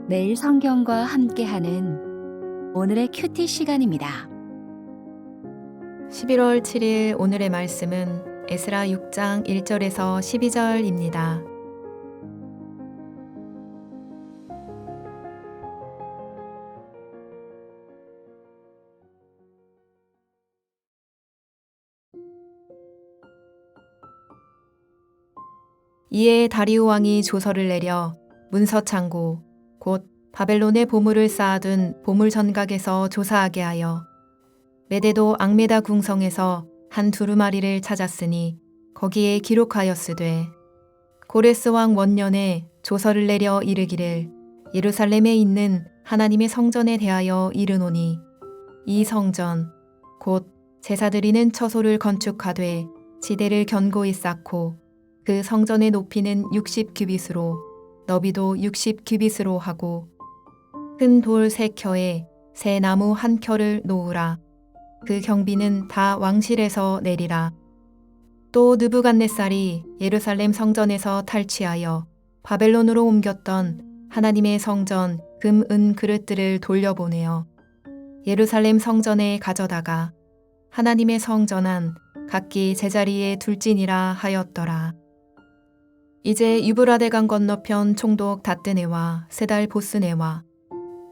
매일 성경과 함께하는 오늘의 큐티 시간입니다. 11월 7일 오늘의 말씀은 에스라 6장 1절에서 12절입니다. 이에 다리오 왕이 조서를 내려 문서 창고 곧 바벨론의 보물을 쌓아둔 보물 전각에서 조사하게 하여 메데도 앙메다 궁성에서 한 두루마리를 찾았으니 거기에 기록하였으되 고레스 왕 원년에 조서를 내려 이르기를 예루살렘에 있는 하나님의 성전에 대하여 이르노니 이 성전 곧 제사 드리는 처소를 건축하되 지대를 견고히 쌓고 그 성전의 높이는 60규빗으로 너비도 60규빗으로 하고 큰 돌 3켜에 새 나무 1켜를 놓으라. 그 경비는 다 왕실에서 내리라. 또 느부갓네살이 예루살렘 성전에서 탈취하여 바벨론으로 옮겼던 하나님의 성전 금, 은 그릇들을 돌려보내어 예루살렘 성전에 가져다가 하나님의 성전 안 각기 제자리에 둘지니라 하였더라. 이제 유브라데강 건너편 총독 다뜨네와 세달 보스네와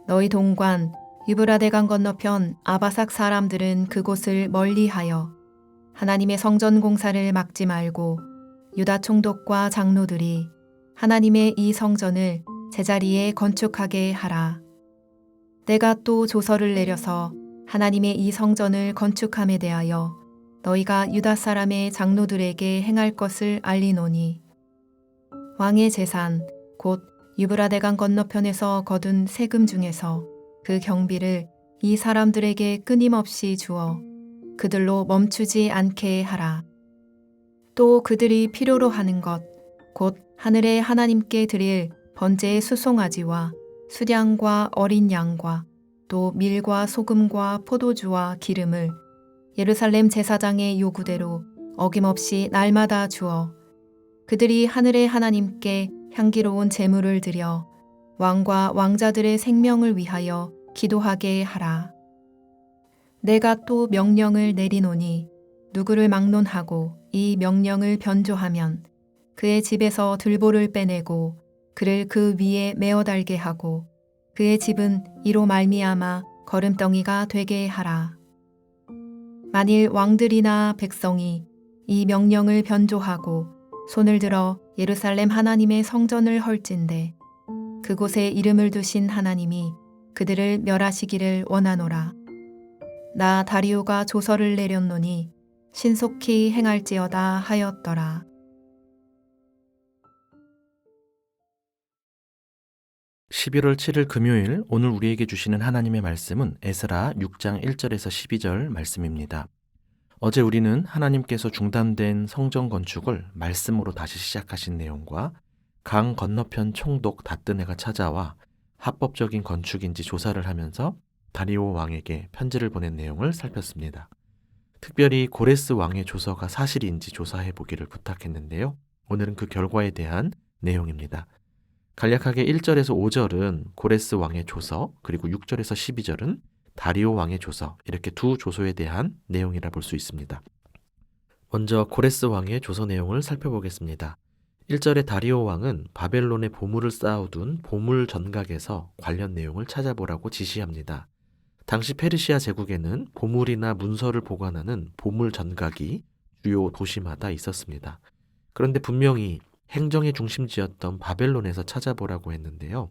너희 동관 유브라데강 건너편 아바삭 사람들은 그곳을 멀리하여 하나님의 성전 공사를 막지 말고 유다 총독과 장로들이 하나님의 이 성전을 제자리에 건축하게 하라. 내가 또 조서를 내려서 하나님의 이 성전을 건축함에 대하여 너희가 유다 사람의 장로들에게 행할 것을 알리노니 왕의 재산 곧 유브라데강 건너편에서 거둔 세금 중에서 그 경비를 이 사람들에게 끊임없이 주어 그들로 멈추지 않게 하라. 또 그들이 필요로 하는 것 곧 하늘의 하나님께 드릴 번제의 수송아지와 수량과 어린 양과 또 밀과 소금과 포도주와 기름을 예루살렘 제사장의 요구대로 어김없이 날마다 주어 그들이 하늘의 하나님께 향기로운 제물을 드려 왕과 왕자들의 생명을 위하여 기도하게 하라. 내가 또 명령을 내리노니 누구를 막론하고 이 명령을 변조하면 그의 집에서 들보를 빼내고 그를 그 위에 메어 달게 하고 그의 집은 이로 말미암아 거름덩이가 되게 하라. 만일 왕들이나 백성이 이 명령을 변조하고 손을 들어 예루살렘 하나님의 성전을 헐진대 그곳에 이름을 두신 하나님이 그들을 멸하시기를 원하노라. 나 다리오가 조서를 내렸노니 신속히 행할지어다 하였더라. (11월 7일) 금요일 오늘 우리에게 주시는 하나님의 말씀은 에스라 6장 1절에서 12절 말씀입니다. 어제 우리는 하나님께서 중단된 성전 건축을 말씀으로 다시 시작하신 내용과 강 건너편 총독 다뜨네가 찾아와 합법적인 건축인지 조사를 하면서 다리오 왕에게 편지를 보낸 내용을 살폈습니다. 특별히 고레스 왕의 조서가 사실인지 조사해 보기를 부탁했는데요. 오늘은 그 결과에 대한 내용입니다. 간략하게 1절에서 5절은 고레스 왕의 조서, 그리고 6절에서 12절은 다리오 왕의 조서, 이렇게 두 조서에 대한 내용이라 볼 수 있습니다. 먼저 고레스 왕의 조서 내용을 살펴보겠습니다. 1절에 다리오 왕은 바벨론의 보물을 쌓아둔 보물 전각에서 관련 내용을 찾아보라고 지시합니다. 당시 페르시아 제국에는 보물이나 문서를 보관하는 보물 전각이 주요 도시마다 있었습니다. 그런데 분명히 행정의 중심지였던 바벨론에서 찾아보라고 했는데요.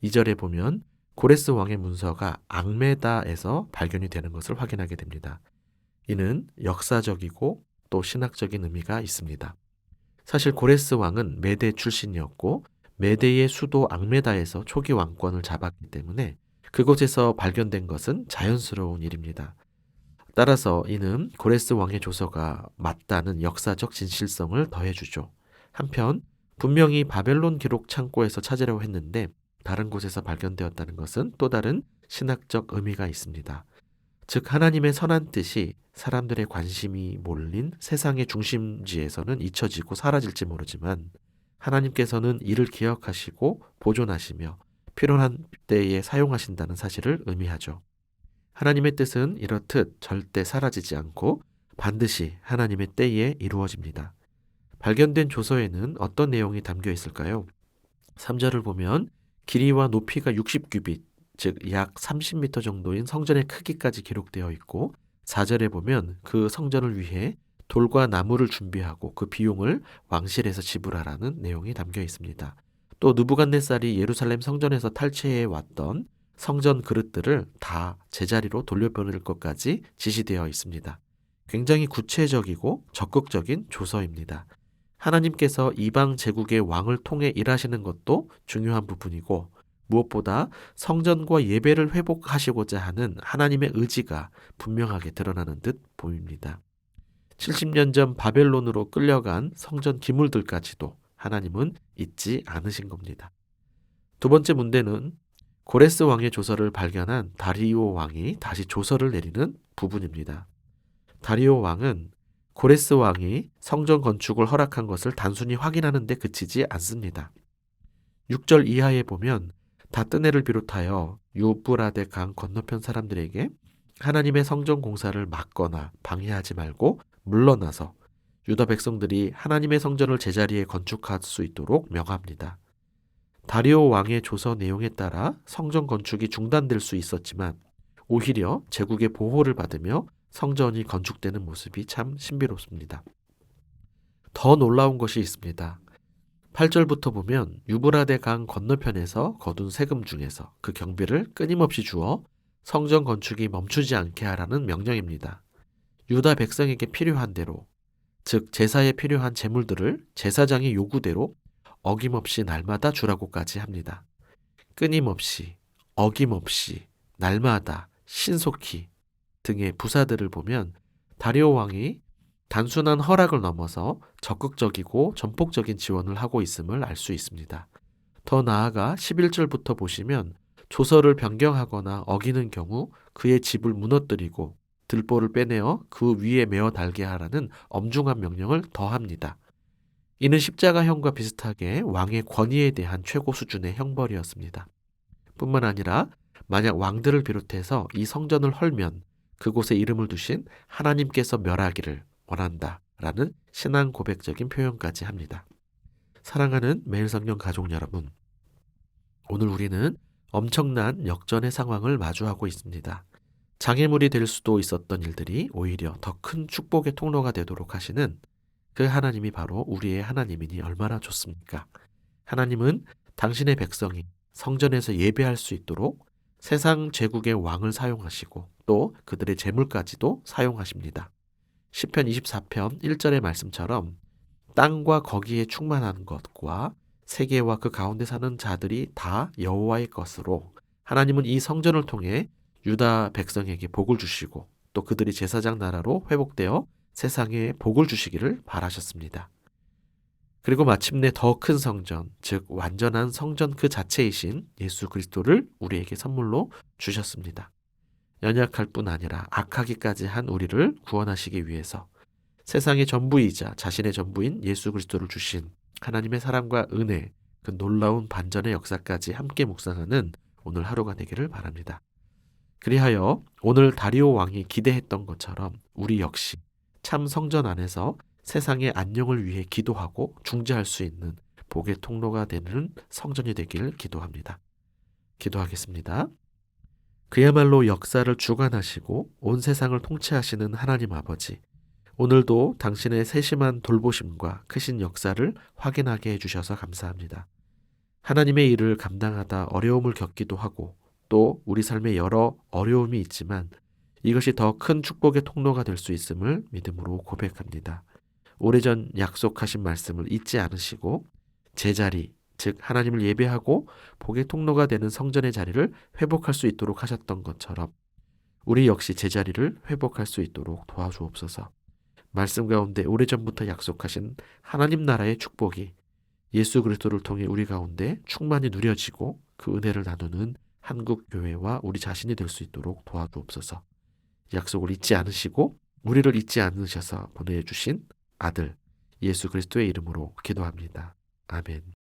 2절에 보면 고레스 왕의 문서가 앙메다에서 발견이 되는 것을 확인하게 됩니다. 이는 역사적이고 또 신학적인 의미가 있습니다. 사실 고레스 왕은 메대 출신이었고 메대의 수도 앙메다에서 초기 왕권을 잡았기 때문에 그곳에서 발견된 것은 자연스러운 일입니다. 따라서 이는 고레스 왕의 조서가 맞다는 역사적 진실성을 더해주죠. 한편 분명히 바벨론 기록 창고에서 찾으려고 했는데 다른 곳에서 발견되었다는 것은 또 다른 신학적 의미가 있습니다. 즉 하나님의 선한 뜻이 사람들의 관심이 몰린 세상의 중심지에서는 잊혀지고 사라질지 모르지만 하나님께서는 이를 기억하시고 보존하시며 필요한 때에 사용하신다는 사실을 의미하죠. 하나님의 뜻은 이렇듯 절대 사라지지 않고 반드시 하나님의 때에 이루어집니다. 발견된 조서에는 어떤 내용이 담겨 있을까요? 3절을 보면 길이와 높이가 60규빗, 즉 약 30m 정도인 성전의 크기까지 기록되어 있고 4절에 보면 그 성전을 위해 돌과 나무를 준비하고 그 비용을 왕실에서 지불하라는 내용이 담겨 있습니다. 또 느부갓네살이 예루살렘 성전에서 탈취해 왔던 성전 그릇들을 다 제자리로 돌려보낼 것까지 지시되어 있습니다. 굉장히 구체적이고 적극적인 조서입니다. 하나님께서 이방 제국의 왕을 통해 일하시는 것도 중요한 부분이고 무엇보다 성전과 예배를 회복하시고자 하는 하나님의 의지가 분명하게 드러나는 듯 보입니다. 70년 전 바벨론으로 끌려간 성전 기물들까지도 하나님은 잊지 않으신 겁니다. 두 번째 문제는 고레스 왕의 조서를 발견한 다리오 왕이 다시 조서를 내리는 부분입니다. 다리오 왕은 고레스 왕이 성전 건축을 허락한 것을 단순히 확인하는 데 그치지 않습니다. 6절 이하에 보면 다뜨네를 비롯하여 유브라데 강 건너편 사람들에게 하나님의 성전 공사를 막거나 방해하지 말고 물러나서 유다 백성들이 하나님의 성전을 제자리에 건축할 수 있도록 명합니다. 다리오 왕의 조서 내용에 따라 성전 건축이 중단될 수 있었지만 오히려 제국의 보호를 받으며 성전이 건축되는 모습이 참 신비롭습니다. 더 놀라운 것이 있습니다. 8절부터 보면 유브라데 강 건너편에서 거둔 세금 중에서 그 경비를 끊임없이 주어 성전 건축이 멈추지 않게 하라는 명령입니다. 유다 백성에게 필요한 대로, 즉 제사에 필요한 제물들을 제사장의 요구대로 어김없이 날마다 주라고까지 합니다. 끊임없이, 어김없이, 날마다, 신속히 등의 부사들을 보면 다리오 왕이 단순한 허락을 넘어서 적극적이고 전폭적인 지원을 하고 있음을 알 수 있습니다. 더 나아가 11절부터 보시면 조서를 변경하거나 어기는 경우 그의 집을 무너뜨리고 들보를 빼내어 그 위에 메어 달게 하라는 엄중한 명령을 더합니다. 이는 십자가형과 비슷하게 왕의 권위에 대한 최고 수준의 형벌이었습니다. 뿐만 아니라 만약 왕들을 비롯해서 이 성전을 헐면 그곳에 이름을 두신 하나님께서 멸하기를 원한다라는 신앙 고백적인 표현까지 합니다. 사랑하는 매일성경 가족 여러분, 오늘 우리는 엄청난 역전의 상황을 마주하고 있습니다. 장애물이 될 수도 있었던 일들이 오히려 더 큰 축복의 통로가 되도록 하시는 그 하나님이 바로 우리의 하나님이니 얼마나 좋습니까? 하나님은 당신의 백성이 성전에서 예배할 수 있도록 세상 제국의 왕을 사용하시고 또 그들의 재물까지도 사용하십니다. 시편 24편 1절의 말씀처럼 땅과 거기에 충만한 것과 세계와 그 가운데 사는 자들이 다 여호와의 것으로 하나님은 이 성전을 통해 유다 백성에게 복을 주시고 또 그들이 제사장 나라로 회복되어 세상에 복을 주시기를 바라셨습니다. 그리고 마침내 더 큰 성전, 즉 완전한 성전 그 자체이신 예수 그리스도를 우리에게 선물로 주셨습니다. 연약할 뿐 아니라 악하기까지 한 우리를 구원하시기 위해서 세상의 전부이자 자신의 전부인 예수 그리스도를 주신 하나님의 사랑과 은혜, 그 놀라운 반전의 역사까지 함께 묵상하는 오늘 하루가 되기를 바랍니다. 그리하여 오늘 다리오 왕이 기대했던 것처럼 우리 역시 참 성전 안에서 세상의 안녕을 위해 기도하고 중재할 수 있는 복의 통로가 되는 성전이 되기를 기도합니다. 기도하겠습니다. 그야말로 역사를 주관하시고 온 세상을 통치하시는 하나님 아버지, 오늘도 당신의 세심한 돌보심과 크신 역사를 확인하게 해주셔서 감사합니다. 하나님의 일을 감당하다 어려움을 겪기도 하고 또 우리 삶에 여러 어려움이 있지만 이것이 더 큰 축복의 통로가 될 수 있음을 믿음으로 고백합니다. 오래전 약속하신 말씀을 잊지 않으시고 제자리, 즉 하나님을 예배하고 복의 통로가 되는 성전의 자리를 회복할 수 있도록 하셨던 것처럼 우리 역시 제자리를 회복할 수 있도록 도와주옵소서. 말씀 가운데 오래전부터 약속하신 하나님 나라의 축복이 예수 그리스도를 통해 우리 가운데 충만히 누려지고 그 은혜를 나누는 한국 교회와 우리 자신이 될 수 있도록 도와주옵소서. 약속을 잊지 않으시고 우리를 잊지 않으셔서 보내주신 아들 예수 그리스도의 이름으로 기도합니다. 아멘.